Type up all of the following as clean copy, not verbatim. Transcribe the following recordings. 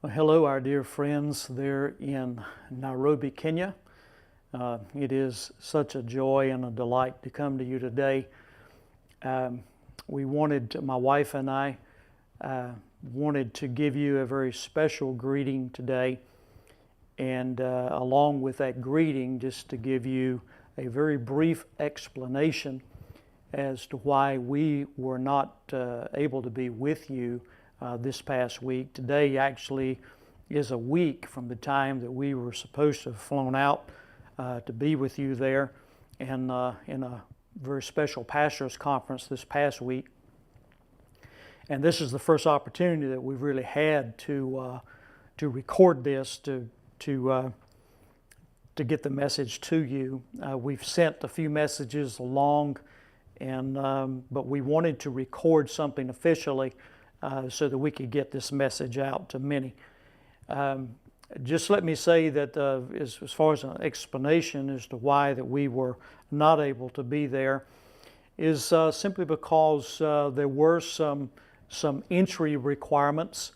Well, hello, our dear friends there in Nairobi, Kenya. It is such a joy and a delight to come to you today. My wife and I wanted to give you a very special greeting today, and along with that greeting, just to give you a very brief explanation as to why we were not able to be with you this past week. Today actually is a week from the time that we were supposed to have flown out to be with you there and in a very special pastors conference this past week. And this is the first opportunity that we've really had to record this, to get the message to you. We've sent a few messages along, but we wanted to record something officially so that we could get this message out to many. Just let me say that as far as an explanation as to why that we were not able to be there is simply because there were some entry requirements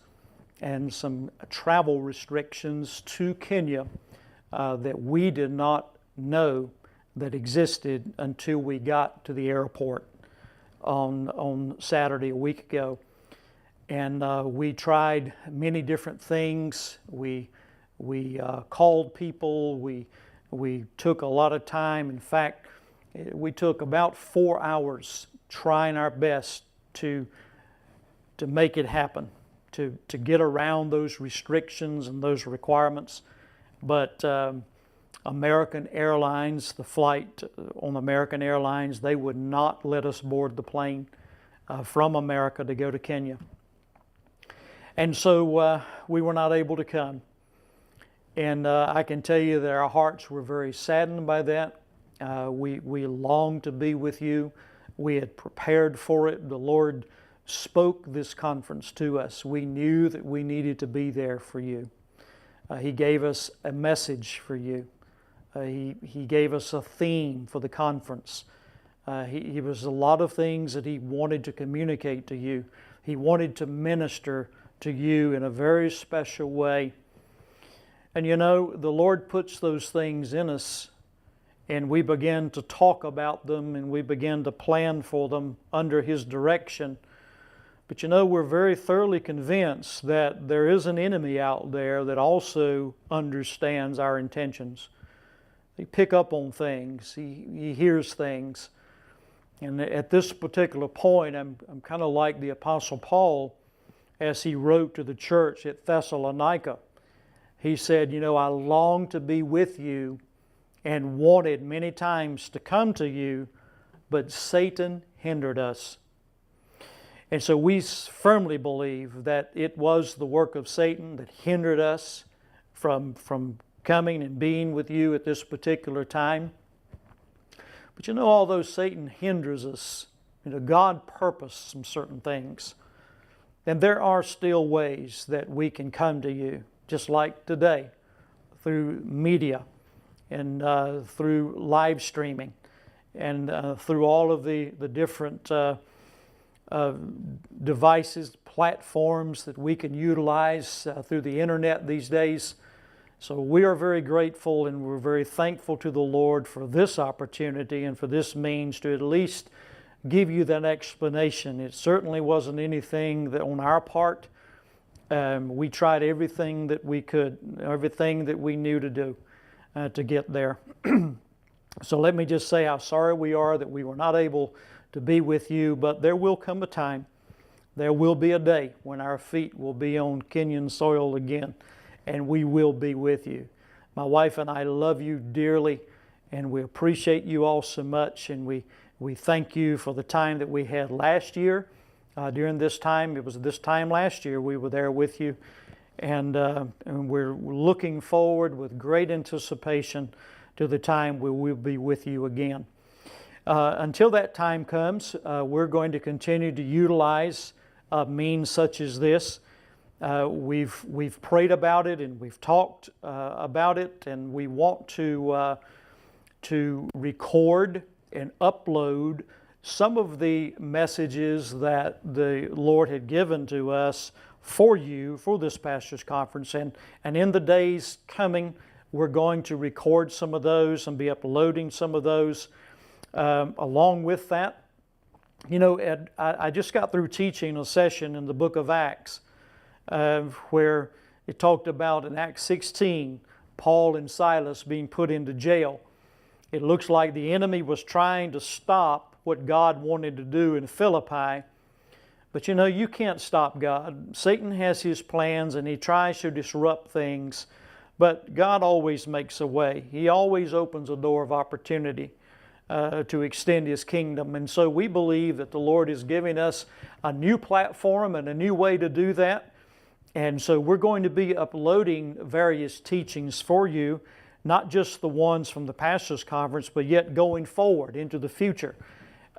and some travel restrictions to Kenya that we did not know that existed until we got to the airport on Saturday a week ago. And we tried many different things. We called people. We took a lot of time. In fact, we took about 4 hours trying our best to make it happen, to get around those restrictions and those requirements. But American Airlines, the flight on American Airlines, they would not let us board the plane from America to go to Kenya. And so we were not able to come. And I can tell you that our hearts were very saddened by that. We longed to be with you. We had prepared for it. The Lord spoke this conference to us. We knew that we needed to be there for you. He gave us a message for you. He gave us a theme for the conference. He was a lot of things that He wanted to communicate to you. He wanted to minister to you in a very special way. And you know, the Lord puts those things in us, and we begin to talk about them, and we begin to plan for them under His direction. But you know, we're very thoroughly convinced that there is an enemy out there that also understands our intentions. He picks up on things. He hears things. And at this particular point, I'm kind of like the Apostle Paul as he wrote to the church at Thessalonica. He said, you know, I long to be with you and wanted many times to come to you, but Satan hindered us. And so we firmly believe that it was the work of Satan that hindered us from coming and being with you at this particular time. But you know, although Satan hinders us, you know, God purposed some certain things. And there are still ways that we can come to you, just like today, through media and through live streaming and through all of the different devices, platforms that we can utilize through the internet these days. So we are very grateful and we're very thankful to the Lord for this opportunity and for this means to at least give you that explanation. It certainly wasn't anything that on our part. We tried everything that we could, everything that we knew to do to get there. So let me just say how sorry we are that we were not able to be with you, but there will come a time, there will be a day when our feet will be on Kenyan soil again, and we will be with you. My wife and I love you dearly, and we appreciate you all so much, and we thank you for the time that we had last year. During this time, it was this time last year we were there with you, and we're looking forward with great anticipation to the time we will be with you again. Until that time comes, we're going to continue to utilize means such as this. We've prayed about it and we've talked about it, and we want to record and upload some of the messages that the Lord had given to us for you for this pastors conference, and in the days coming we're going to record some of those and be uploading some of those. Along with that, you know, Ed, I just got through teaching a session in the book of Acts where it talked about in Acts 16 Paul and Silas being put into jail. It looks like the enemy was trying to stop what God wanted to do in Philippi. But you know, you can't stop God. Satan has his plans and he tries to disrupt things. But God always makes a way. He always opens a door of opportunity to extend His kingdom. And so we believe that the Lord is giving us a new platform and a new way to do that. And so we're going to be uploading various teachings for you, not just the ones from the Pastors Conference, but yet going forward into the future.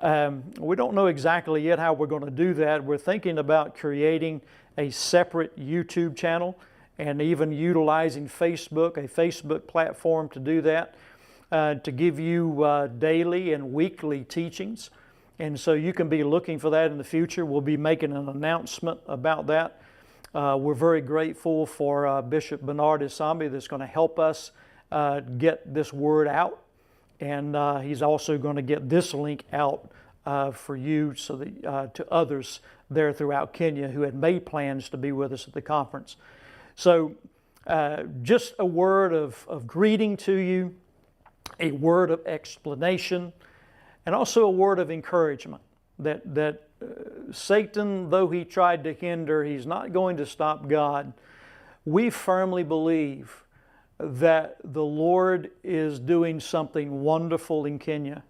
We don't know exactly yet how we're going to do that. We're thinking about creating a separate YouTube channel and even utilizing Facebook, a Facebook platform to do that, to give you daily and weekly teachings. And so you can be looking for that in the future. We'll be making an announcement about that. We're very grateful for Bishop Bernard Isambi that's going to help us get this word out. And he's also going to get this link out for you so that, to others there throughout Kenya who had made plans to be with us at the conference. So just a word of greeting to you, a word of explanation, and also a word of encouragement that Satan, though he tried to hinder, he's not going to stop God. We firmly believe that the Lord is doing something wonderful in Kenya.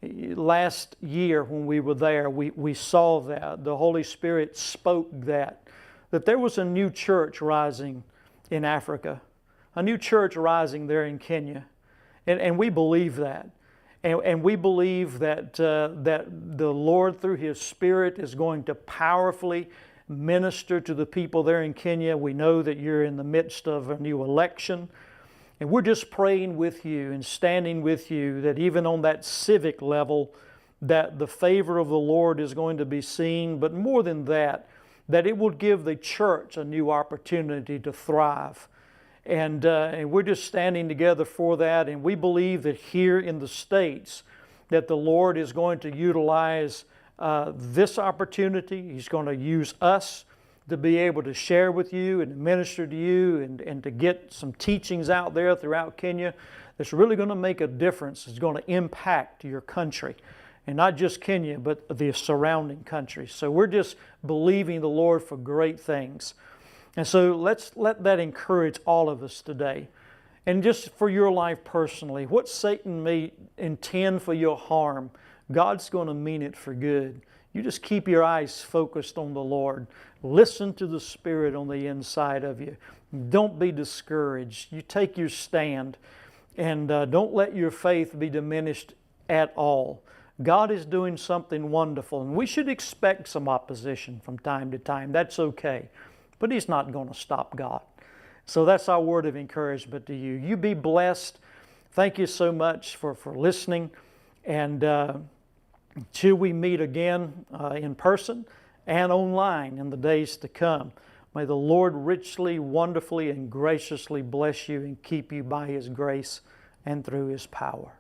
Last year when we were there, we saw that. The Holy Spirit spoke that there was a new church rising in Africa, a new church rising there in Kenya. And we believe that. And we believe that the Lord, through His Spirit, is going to powerfully minister to the people there in Kenya. We know that you're in the midst of a new election. And we're just praying with you and standing with you that even on that civic level, that the favor of the Lord is going to be seen. But more than that, that it will give the church a new opportunity to thrive. And we're just standing together for that. And we believe that here in the States, that the Lord is going to utilize this opportunity. He's going to use us to be able to share with you and minister to you and to get some teachings out there throughout Kenya that's really going to make a difference. It's going to impact your country. And not just Kenya, but the surrounding countries. So we're just believing the Lord for great things. And so let's let that encourage all of us today. And just for your life personally, what Satan may intend for your harm, God's going to mean it for good. You just keep your eyes focused on the Lord. Listen to the Spirit on the inside of you. Don't be discouraged. You take your stand and don't let your faith be diminished at all. God is doing something wonderful, and we should expect some opposition from time to time. That's okay. But He's not going to stop God. So that's our word of encouragement to you. You be blessed. Thank you so much for listening. And until we meet again in person and online in the days to come, may the Lord richly, wonderfully, and graciously bless you and keep you by His grace and through His power.